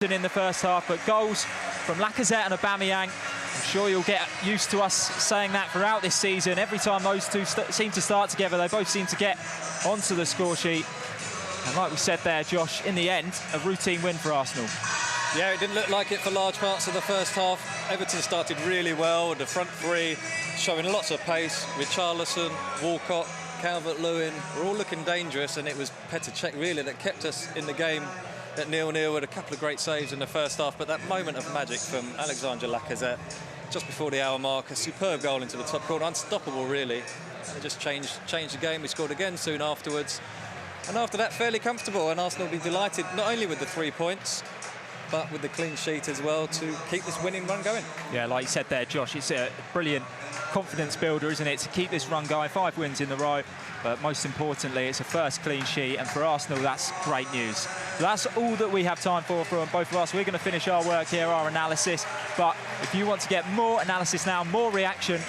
in the first half, but goals from Lacazette and Aubameyang. I'm sure you'll get used to us saying that throughout this season. Every time those two seem to start together, they both seem to get onto the score sheet. And like we said there, Josh, in the end, a routine win for Arsenal. Yeah, it didn't look like it for large parts of the first half. Everton started really well, the front three showing lots of pace with Richarlison, Walcott, Calvert-Lewin. We're all looking dangerous, and it was Petr Cech really that kept us in the game at 0-0 with a couple of great saves in the first half. But that moment of magic from Alexandre Lacazette just before the hour mark, a superb goal into the top corner, unstoppable really. And it just changed the game. We scored again soon afterwards. And after that, fairly comfortable, and Arsenal will be delighted not only with the 3 points, but with the clean sheet as well to keep this winning run going. Yeah, like you said there, Josh, it's a brilliant confidence builder, isn't it, to keep this run going. 5 wins in a row, but most importantly, it's a first clean sheet, and for Arsenal, that's great news. So that's all that we have time for from both of us. We're going to finish our work here, our analysis, but if you want to get more analysis now, more reaction,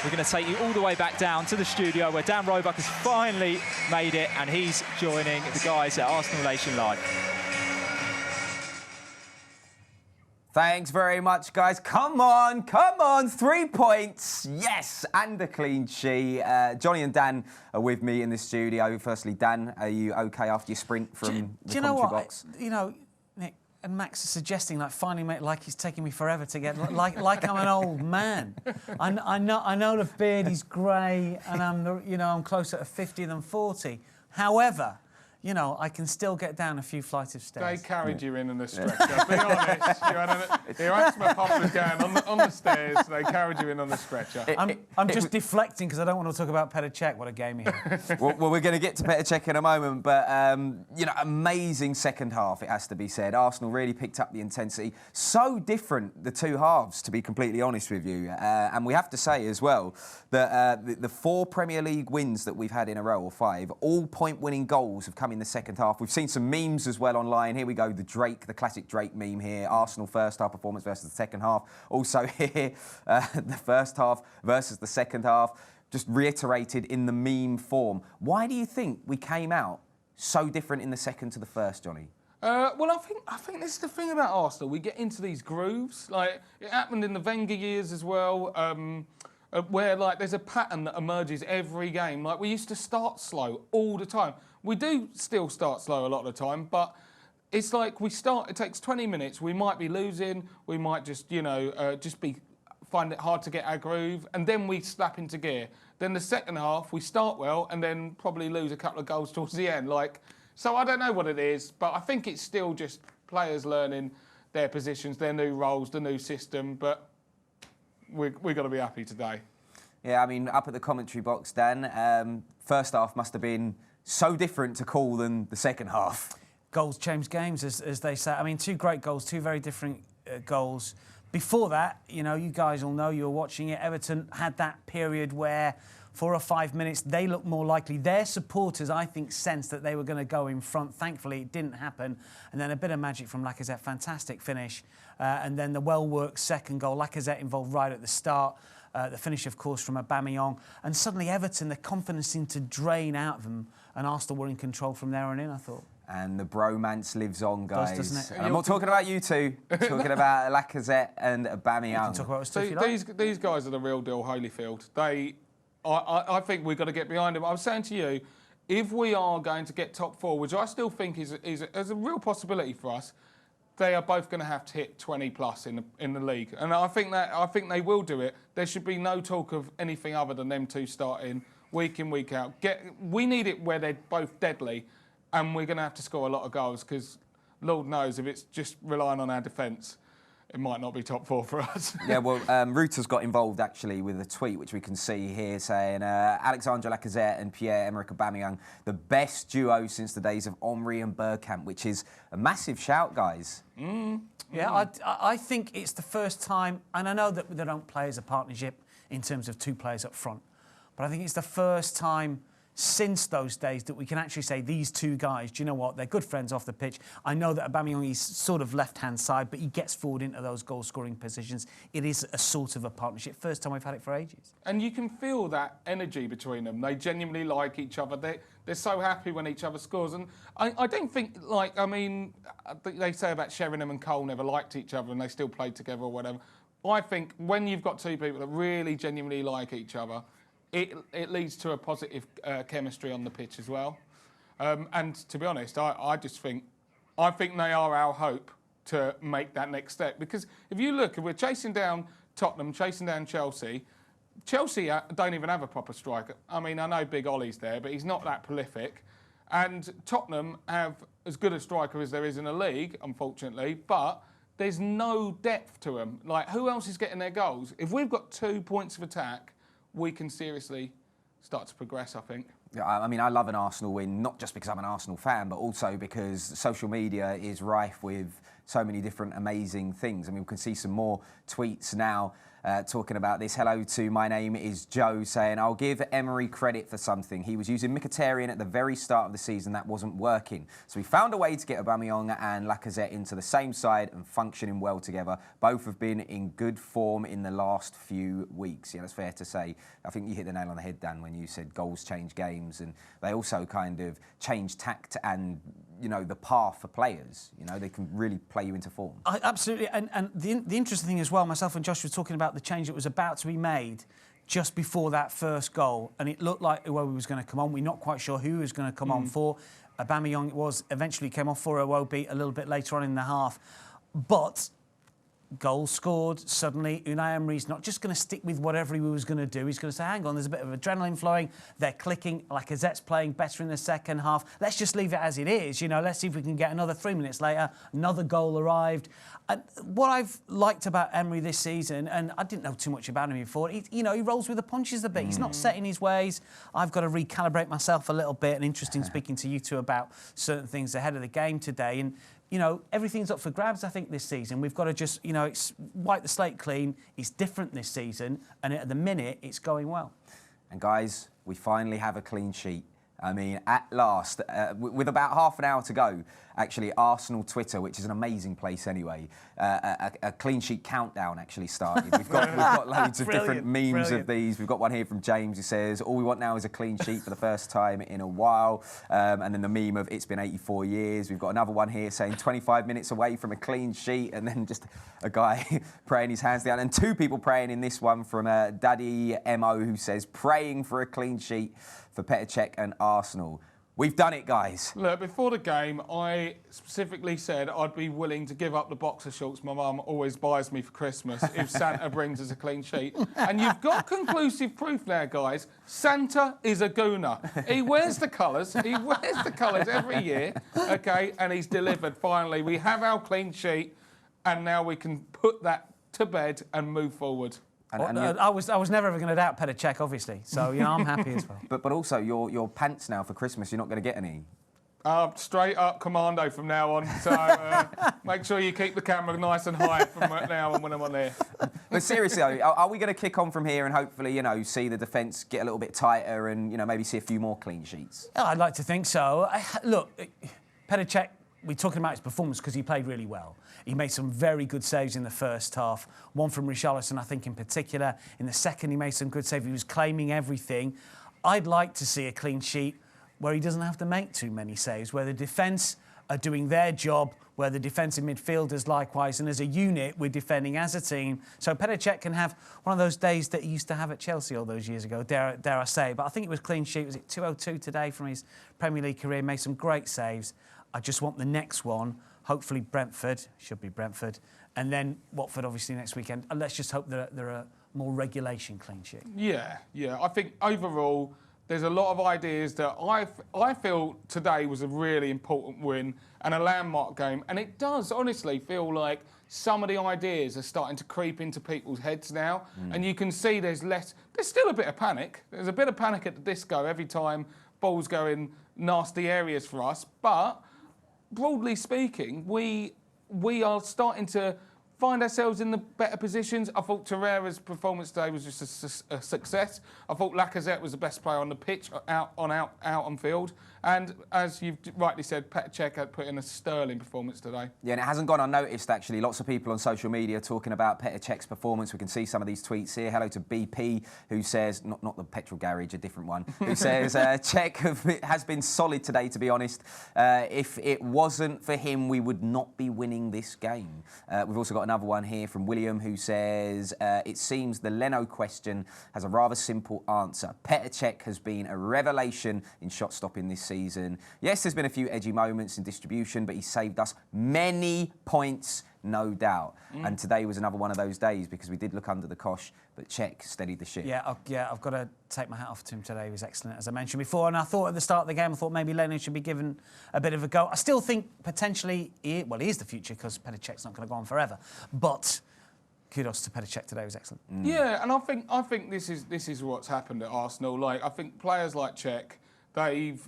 we're going to take you all the way back down to the studio where Dan Roebuck has finally made it, and he's joining the guys at Arsenal Nation Live. Thanks very much, guys. Come on, 3 points, yes, and a clean sheet. Johnny and Dan are with me in the studio. Firstly, Dan, are you okay after your sprint from the commentary box? You know, Nick and Max are suggesting, like, finally, like he's taking me forever to get, like I'm an old man. I know the beard is grey, and I'm closer to 50 than 40. However, you know, I can still get down a few flights of stairs. They carried you in on the stretcher. Be honest. Your asthma pump was going on the stairs. They carried you in on the stretcher. I'm just deflecting because I don't want to talk about Petr Cech. What a game he had. well, we're going to get to Petr Cech in a moment, but, you know, amazing second half, it has to be said. Arsenal really picked up the intensity. So different, the two halves, to be completely honest with you. And we have to say as well that the 4 Premier League wins that we've had in a row, or 5, all point-winning goals have come in the second half. We've seen some memes as well online. Here we go, the classic Drake meme here. Arsenal first half performance versus the second half. Also here, the first half versus the second half, just reiterated in the meme form. Why do you think we came out so different in the second to the first, Johnny? Well, I think this is the thing about Arsenal. We get into these grooves. Like, it happened in the Wenger years as well. Where, like, there's a pattern that emerges every game. Like, we used to start slow all the time. We do still start slow a lot of the time, but it's like we start, it takes 20 minutes, we might be losing, we might just, you know, find it hard to get our groove, and then we slap into gear. Then the second half, we start well, and then probably lose a couple of goals towards the end. Like, so I don't know what it is, but I think it's still just players learning their positions, their new roles, the new system, but we've got to be happy today. Yeah, I mean, up at the commentary box, Dan, first half must have been so different to call than the second half. Goals change games, as they say. I mean, 2 great goals, 2 very different goals. Before that, you know, you guys all know, you were watching it, Everton had that period where 4 or 5 minutes, they looked more likely. Their supporters, I think, sensed that they were going to go in front. Thankfully, it didn't happen. And then a bit of magic from Lacazette, fantastic finish. And then the well-worked second goal, Lacazette involved right at the start. The finish, of course, from Aubameyang. And suddenly Everton, the confidence seemed to drain out of them, and Arsenal were in control from there on in, I thought. And the bromance lives on, guys. Doesn't it? And I'm not talking about you two. I'm talking about Lacazette and Aubameyang. You can talk about stuff you like. These guys are the real deal, Holyfield. I think we've got to get behind them. I was saying to you, if we are going to get top 4, which I still think is a real possibility for us, they are both going to have to hit 20 plus in the league, and I think they will do it. There should be no talk of anything other than them two starting week in, week out. We need it where they're both deadly, and we're going to have to score a lot of goals because Lord knows if it's just relying on our defence, it might not be top 4 for us. Yeah, well, Reuters got involved actually with a tweet which we can see here saying Alexandre Lacazette and Pierre-Emerick Aubameyang, the best duo since the days of Henry and Bergkamp, which is a massive shout, guys. Yeah, I think it's the first time, and I know that they don't play as a partnership in terms of 2 players up front, but I think it's the first time since those days that we can actually say these 2 guys, do you know what, they're good friends off the pitch. I know that Aubameyang is sort of left-hand side, but he gets forward into those goal-scoring positions. It is a sort of a partnership. First time we've had it for ages. And you can feel that energy between them. They genuinely like each other. they're so happy when each other scores. And I don't think, like, I mean, they say about Sheringham and Cole never liked each other and they still played together or whatever. I think when you've got two people that really genuinely like each other, it leads to a positive chemistry on the pitch as well. And to be honest, I think they are our hope to make that next step. Because if you look, if we're chasing down Tottenham, chasing down Chelsea don't even have a proper striker. I mean, I know Big Ollie's there, but he's not that prolific. And Tottenham have as good a striker as there is in the league, unfortunately, but there's no depth to them. Like, who else is getting their goals? If we've got 2 points of attack, we can seriously start to progress, I think. I mean, I love an Arsenal win, not just because I'm an Arsenal fan, but also because social media is rife with so many different amazing things. I mean, we can see some more tweets now talking about this. Hello to My Name is Joe saying, I'll give Emery credit for something. He was using Mkhitaryan at the very start of the season. That wasn't working. So he found a way to get Aubameyang and Lacazette into the same side and functioning well together. Both have been in good form in the last few weeks. Yeah, that's fair to say. I think you hit the nail on the head, Dan, when you said goals change games, and they also kind of change tact and, you know, the path for players. You know, they can really play you into form. Absolutely. And the interesting thing as well, myself and Josh were talking about the change that was about to be made just before that first goal, and it looked like Iwobi was going to come on. We're not quite sure who he was going to come on for. Aubameyang eventually came off for Iwobi a little bit later on in the half. But goal scored, suddenly Unai Emery's not just going to stick with whatever he was going to do. He's going to say, hang on, there's a bit of adrenaline flowing. They're clicking. Lacazette's playing better in the second half. Let's just leave it as it is. You know, let's see if we can get another 3 minutes later. Another goal arrived. And what I've liked about Emery this season, and I didn't know too much about him before, he rolls with the punches a bit. He's not set in his ways. I've got to recalibrate myself a little bit. And interesting speaking to you two about certain things ahead of the game today. And you know, everything's up for grabs, I think, this season. We've got to just, you know, wipe the slate clean. It's different this season, and at the minute, it's going well. And guys, we finally have a clean sheet. I mean, at last, with about half an hour to go, actually, Arsenal Twitter, which is an amazing place anyway, a clean sheet countdown actually started. We've got loads of different memes of these. We've got one here from James who says, all we want now is a clean sheet for the first time in a while. And then the meme of it's been 84 years. We've got another one here saying 25 minutes away from a clean sheet, and then just a guy praying his hands down. And two people praying in this one from Daddy Mo, who says, praying for a clean sheet for Petr Cech and Arsenal. We've done it, guys. Look, before the game, I specifically said I'd be willing to give up the boxer shorts my mum always buys me for Christmas if Santa brings us a clean sheet. And you've got conclusive proof there, guys. Santa is a gooner. He wears the colours. He wears the colours every year, OK? And he's delivered, finally. We have our clean sheet, and now we can put that to bed and move forward. I was never ever going to doubt Petr Cech, obviously. So, you know, I'm happy as well. But also, your pants now for Christmas, you're not going to get any. Straight up commando from now on. So make sure you keep the camera nice and high from now on when I'm on there. But seriously, are we going to kick on from here and hopefully, you know, see the defence get a little bit tighter and, you know, maybe see a few more clean sheets? I'd like to think so. Look, Petr Cech, we're talking about his performance because he played really well. He made some very good saves in the first half. One from Richarlison, I think, in particular. In the second, he made some good saves. He was claiming everything. I'd like to see a clean sheet where he doesn't have to make too many saves, where the defence are doing their job, where the defensive midfielders likewise, and as a unit, we're defending as a team. So Petr Cech can have one of those days that he used to have at Chelsea all those years ago, dare I say. But I think it was clean sheet. Was it 202 today from his Premier League career? Made some great saves. I just want the next one. Hopefully Brentford, should be Brentford, and then Watford obviously next weekend. And let's just hope that there are more regulation clean sheet. Yeah. I think overall there's a lot of ideas that I feel today was a really important win and a landmark game. And it does honestly feel like some of the ideas are starting to creep into people's heads now. And you can see there's still a bit of panic. There's a bit of panic at the disco every time balls go in nasty areas for us. But broadly speaking, we are starting to find ourselves in the better positions. I thought Torreira's performance today was just a success. I thought Lacazette was the best player on the pitch, out on field. And as you've rightly said, Petr Cech had put in a sterling performance today. Yeah, and it hasn't gone unnoticed, actually. Lots of people on social media talking about Petr Cech's performance. We can see some of these tweets here. Hello to BP, who says, not the petrol garage, a different one, who says, Cech has been solid today, to be honest. If it wasn't for him, we would not be winning this game. We've also got another one here from William, who says, it seems the Leno question has a rather simple answer. Petr Cech has been a revelation in shot stopping this season. Yes, there's been a few edgy moments in distribution, but he saved us many points, no doubt. And today was another one of those days because we did look under the cosh, but Cech steadied the ship. Yeah, I've got to take my hat off to him today. He was excellent, as I mentioned before. And I thought at the start of the game, I thought maybe Leno should be given a bit of a go. I still think potentially, he is the future because Petr Cech's not going to go on forever. But kudos to Petr Cech today, was excellent. Yeah, and I think this is what's happened at Arsenal. Like, I think players like Cech, they've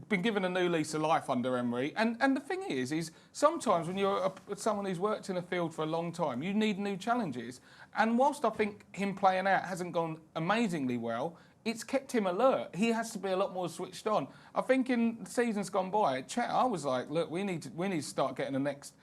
been given a new lease of life under Emery. And the thing is sometimes when you're someone who's worked in a field for a long time, you need new challenges. And whilst I think him playing out hasn't gone amazingly well, it's kept him alert. He has to be a lot more switched on. I think in seasons gone by, Cech, I was like, look, we need to start getting the next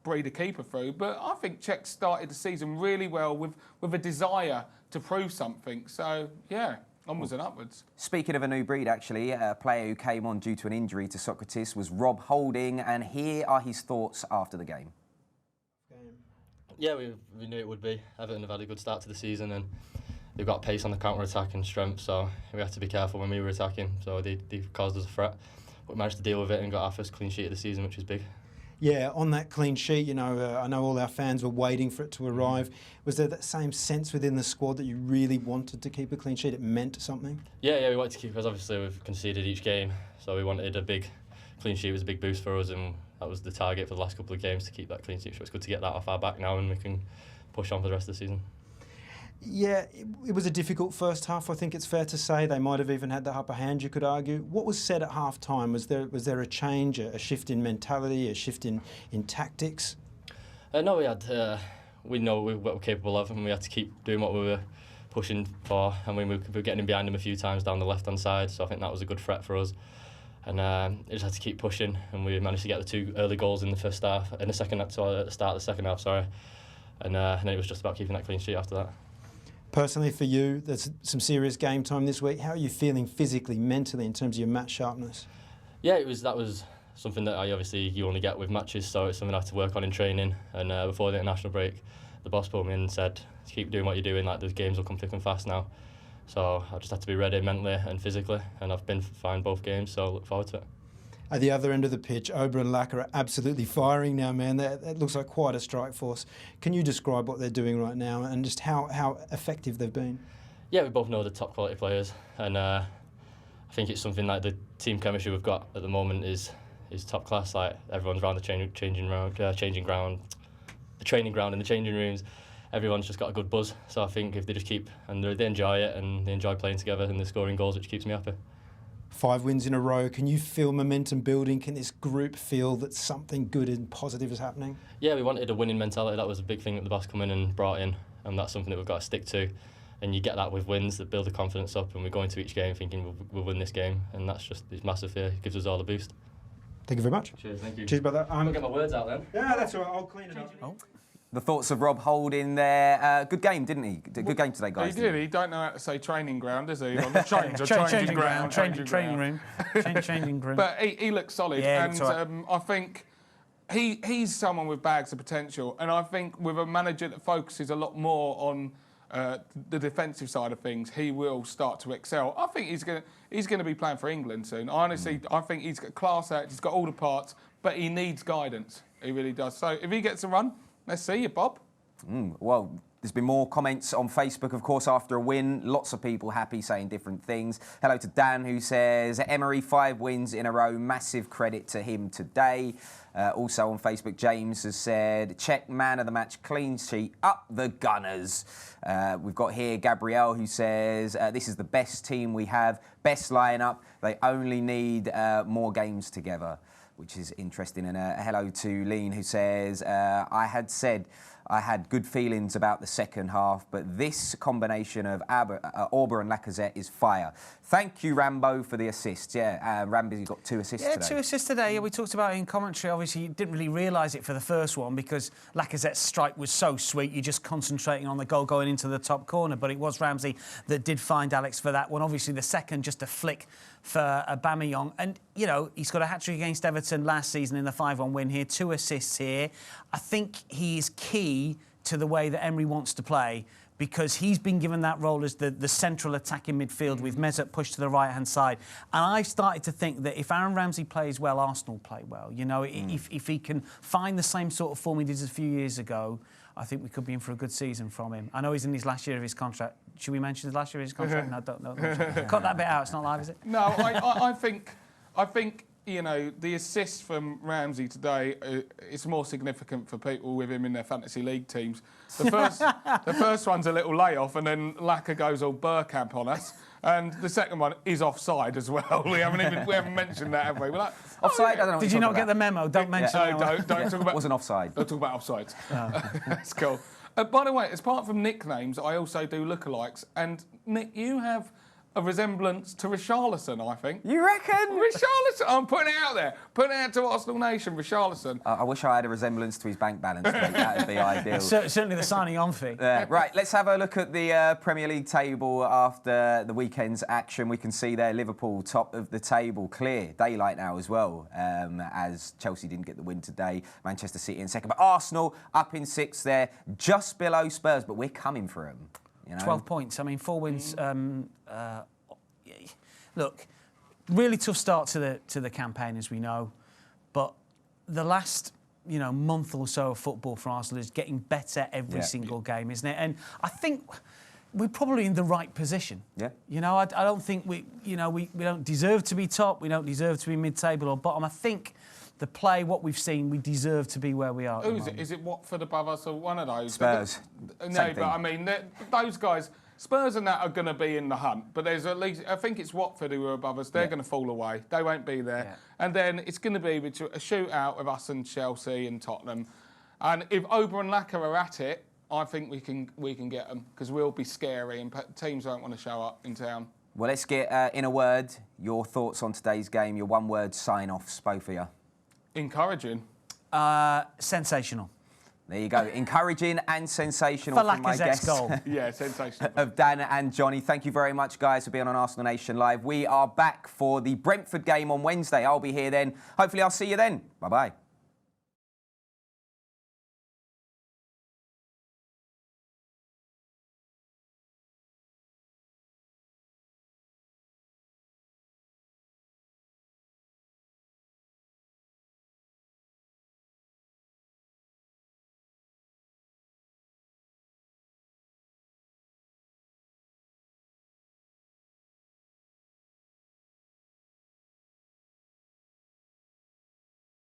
breed of keeper through. But I think Cech started the season really well with a desire to prove something. So, yeah. Onwards and upwards. Speaking of a new breed, actually, a player who came on due to an injury to Socrates was Rob Holding, and here are his thoughts after the game. Yeah, we knew it would be. Everton have had a good start to the season and they've got pace on the counter-attack and strength, so we had to be careful when we were attacking, so they caused us a threat. But we managed to deal with it and got our first clean sheet of the season, which was big. Yeah, on that clean sheet, I know all our fans were waiting for it to arrive. Was there that same sense within the squad that you really wanted to keep a clean sheet? It meant something? Yeah, we wanted to keep, because obviously we've conceded each game, so we wanted a big clean sheet. It was a big boost for us, and that was the target for the last couple of games, to keep that clean sheet. So it's good to get that off our back now, and we can push on for the rest of the season. Yeah, it was a difficult first half, I think it's fair to say. They might have even had the upper hand, you could argue. What was said at half-time? Was there a change, a shift in mentality, a shift in tactics? No, we know what we're capable of, and we had to keep doing what we were pushing for, and we were getting behind them a few times down the left-hand side, so I think that was a good threat for us. And just had to keep pushing, and we managed to get the 2 early goals in the first half, at the start of the second half, and then it was just about keeping that clean sheet after that. Personally, for you, there's some serious game time this week. How are you feeling physically, mentally, in terms of your match sharpness? Yeah, that was something that you only get with matches, so it's something I had to work on in training. And before the international break, the boss pulled me in and said, keep doing what you're doing, like, those games will come thick and fast now. So I just had to be ready mentally and physically, and I've been fine both games, so I look forward to it. At the other end of the pitch, Oba and Lacazette are absolutely firing now, man. That looks like quite a strike force. Can you describe what they're doing right now and just how effective they've been? Yeah, we both know the top quality players, and I think it's something like the team chemistry we've got at the moment is top class. Like, everyone's around the training ground in the changing rooms. Everyone's just got a good buzz. So I think if they just keep, and they enjoy it, and they enjoy playing together, and they're scoring goals, which keeps me happy. 5 wins in a row. Can you feel momentum building? Can this group feel that something good and positive is happening? Yeah, we wanted a winning mentality. That was a big thing that the boss come in and brought in, and that's something that we've got to stick to. And you get that with wins that build the confidence up, and we go into each game thinking we'll win this game, and that's just it's massive here. It gives us all a boost. Thank you very much. Cheers, thank you. Cheers, brother. I'll get my words out then. Yeah, that's all right. I'll clean it up. Oh. The thoughts of Rob Holding there. Good game, didn't he? Good game today, guys. He did. He don't know how to say training ground, does he? On the changing ground, training room. But he looks solid, Yeah, and right. I think he's someone with bags of potential. And I think with a manager that focuses a lot more on the defensive side of things, he will start to excel. I think he's going to be playing for England soon. Honestly, I think he's got class act. He's got all the parts, but he needs guidance. He really does. So if he gets a run, let's see you, Bob. Well, there's been more comments on Facebook, of course, after a win. Lots of people happy, saying different things. Hello to Dan, who says, Emery, 5 wins in a row. Massive credit to him today. Also on Facebook, James has said, Cech, man of the match, clean sheet, up the Gunners. We've got here Gabrielle, who says, this is the best team we have, best lineup. They only need more games together, which is interesting. And hello to Lean, who says, I had said I had good feelings about the second half, but this combination of Auba and Lacazette is fire. Thank you, Rambo, for the assists. Yeah, Rambo got 2 assists today. 2 assists today. Yeah, we talked about it in commentary. Obviously, you didn't really realise it for the first one because Lacazette's strike was so sweet. You're just concentrating on the goal going into the top corner. But it was Ramsey that did find Alex for that one. Obviously, the second, just a flick for Aubameyang. And, you know, he's got a hat-trick against Everton last season in the 5-1 win here. 2 assists here. I think he is key to the way that Emery wants to play, because he's been given that role as the central attacking midfield with Mesut pushed to the right-hand side. And I've started to think that if Aaron Ramsey plays well, Arsenal play well. You know, if he can find the same sort of form he did a few years ago, I think we could be in for a good season from him. I know he's in his last year of his contract. Should we mention his last year of his contract? No, don't. Cut that bit out. It's not live, is it? No, I think, you know, the assist from Ramsey today is more significant for people with him in their fantasy league teams. The first one's a little layoff, and then Laka goes all Burkamp on us, and the second one is offside as well. We haven't mentioned that, have we? We're like, offside? yeah. I don't know. Did you not get the memo? Don't mention it. No, don't talk about. Wasn't offside. Don't talk about offsides. Oh. That's cool. By the way, apart from nicknames, I also do lookalikes, and Nick, you have a resemblance to Richarlison, I think. You reckon? Richarlison! I'm putting it out there. Putting it out to Arsenal Nation, Richarlison. I wish I had a resemblance to his bank balance, mate. That would be ideal. Certainly the signing on fee. Right, let's have a look at the Premier League table after the weekend's action. We can see there Liverpool top of the table, clear, daylight now as well, as Chelsea didn't get the win today. Manchester City in second, but Arsenal up in 6th there, just below Spurs, but we're coming for them. You know? 12 points. I mean, 4 wins. Look, really tough start to the campaign, as we know, but the last month or so of football for Arsenal is getting better every single game, isn't it? And I think we're probably in the right position. Yeah. You know, I don't think we don't deserve to be top. We don't deserve to be mid-table or bottom. I think the play, what we've seen, we deserve to be where we are. Who is it? Is it Watford above us or one of those? Spurs. No, but I mean, those guys, Spurs and that are going to be in the hunt. But there's at least, I think it's Watford who are above us. They're going to fall away. They won't be there. Yeah. And then it's going to be a shootout of us and Chelsea and Tottenham. And if Auba and Laka are at it, I think we can get them, because we'll be scary and teams won't want to show up in town. Well, let's get, in a word, your thoughts on today's game, your one-word sign-offs, both of you. Encouraging. Sensational. There you go. Encouraging and sensational for from my guests. Goal. Yeah, sensational. Of Dan and Johnny. Thank you very much, guys, for being on Arsenal Nation Live. We are back for the Brentford game on Wednesday. I'll be here then. Hopefully I'll see you then. Bye-bye.